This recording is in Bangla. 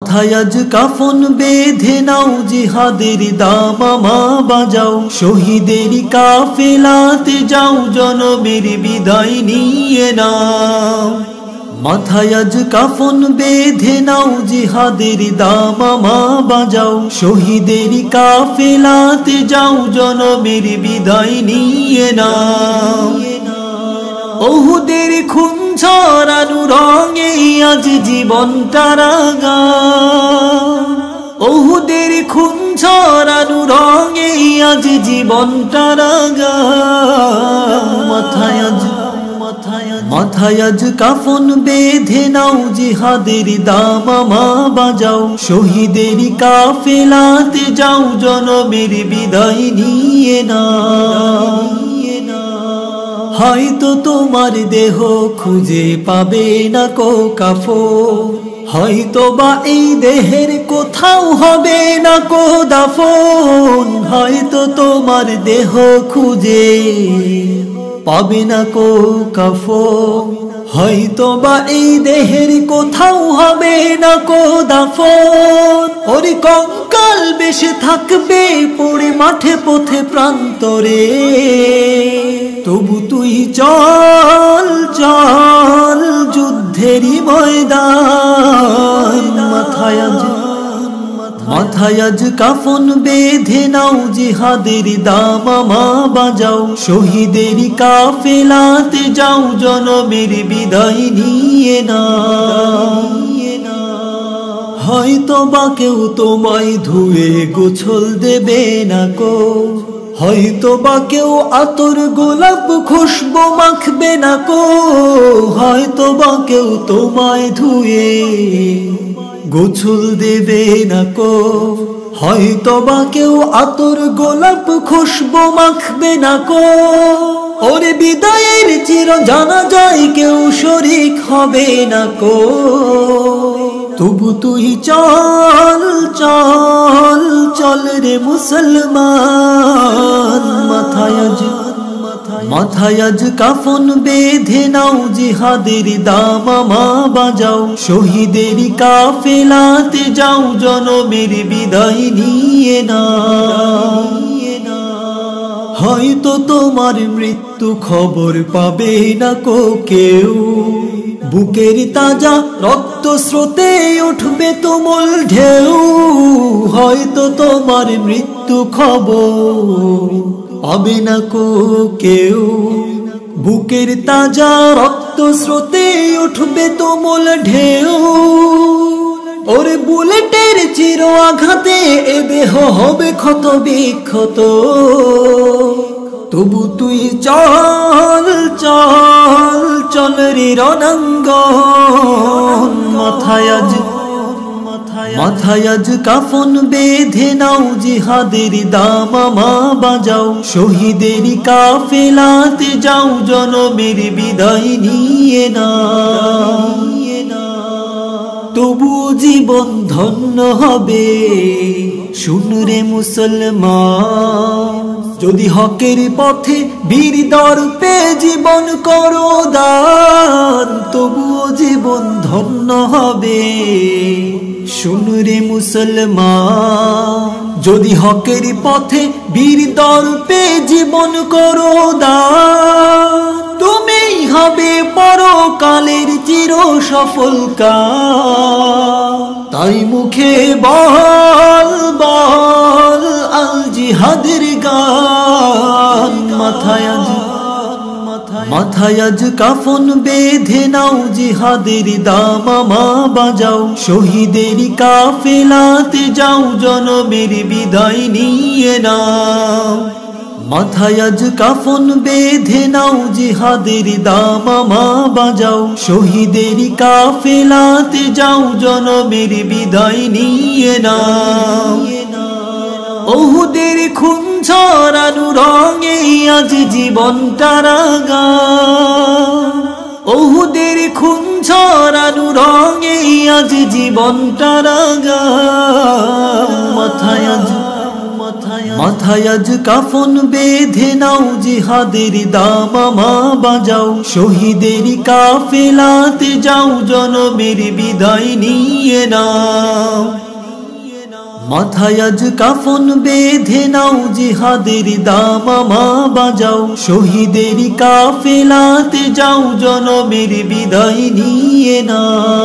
মাথায় আজ কাফন বেঁধে নাও, জিহাদের দামামা বাজাও, শহীদের কাফেলাতে যাও, জনমের বিদায় নিয়ে নাও। মাথায় আজ কাফন বেঁধে নাও, জিহাদের দামামা বাজাও, শহীদের কাফেলাতে যাও, জনমের বিদায় নিয়ে নাও। উহুদের খুন ছড়ানো রঙে আজ জীবনটা রাঙা, উহুদের খুন ছড়ানো রঙে আজ জীবনটা রাঙা। মাথায় আজ কাফন বেঁধে নাও, জিহাদের দামামা বাজাও, শহীদের কাফেলাতে যাও, জনমের বিদায় নিয়ে নাও। হয়তো তোমার দেহ খুঁজে পাবে না কো কাফন, হয়তো বা এই দেহের কোথাও হবে না কো দাফন, হয়তো তোমার দেহ খুঁজে পাবে না কো কাফন, হয়তো বা এই দেহের কোথাও হবে না কো দাফন। ওর কঙ্কাল বেশে থাকবে পড়ে মাঠে পথে প্রান্তরে, তবু তুই চল চল যুদ্ধেরই ময়দান। মাথায় আজ কাফন বেঁধে নাও, জিহাদের দামামা বাজাও, শহীদের কাফেলাতে যাও, জনমের বিদায় নিয়ে নাও। হয়তো বা কেউ তোমায় ধুয়ে গোছল দেবে না কো, হয়তো বা কেউ আতর গোলাপ খুশবু মাখবে না কো, হয়তো বা কেউ তোমায় ধুয়ে গোছল দেবে না কো, হয়তো বা কেউ আতর গোলাপ খুশবু মাখবে না কো। ওরে বিদায়ের চির জানা যায় কেউ শরীক হবে না কো, তবু তুই চল চল চল রে মুসলমান। মাথায় আজ কাফন বেঁধে নাও, জিহাদের দামামা বাজাও, শহীদের কাফেলাতে যাও, জনমের বিদায় নিয়ে নাও। হয়তো তোমার মৃত্যু খবর পাবে না কো কেউ, বুকের তাজা রক্ত স্রোতে উঠবে তুমুল ঢেউ, হয়তো তোমার মৃত্যু খবর পাবে না কো কেউ, বুকের তাজা রক্ত স্রোতে উঠবে তুমুল ঢেউ। ওরে বুলেটের চির আঘাতে এ দেহ হবে ক্ষত বিক্ষত, তবু তুই চল চল চল রে রণাঙ্গন। মাথায় আজ কাফন বেঁধে নাও, জিহাদের দামামা বাজাও, শহীদের কাফেলাতে যাও, জনমের বিদায় নিয়ে নাও। তবু জীবন ধন্য হবে শুন রে মুসলমান, যদি হকের পথে বীর দর্পে জীবন করো দান, তবুও জীবন ধন্য হবে শুন রে মুসলমান, যদি হকের পথে বীর দর্পে জীবন করো দান, তুমিই হবে পরকালের চির সফল কাজ। তাই মুখে বল বল আল জিহাদের গান। মাথায় আজ কাফন বেঁধে নাও, জিহাদের দামামা বাজাও, শহীদের কাফেলাতে যাও, জনমের বিদায় নিয়ে নাও। মাথায় আজ কাফন বেঁধে নাও, জিহাদের দামামা বাজাও, শহীদের কাফেলাতে যাও, জনমের বিদায় নিয়ে নাও। উহুদের খুন ছড়ানো রঙে আজ জীবনটা রাঙা, উহুদের খুন ছড়ানো রঙে আজ জীবনটা রাঙা। মাথায় আজ কাফন বেঁধে নাও, জিহাদের দামামা বাজাও, শহীদের কাফেলাতে যাও, জনমের বিদায় নিয়ে নাও। মাথায় আজ কাফন বেঁধে নাও, জিহাদের দামামা বাজাও, শহীদের কাফেলাতে যাও, জনমের বিদায় নিয়ে নাও।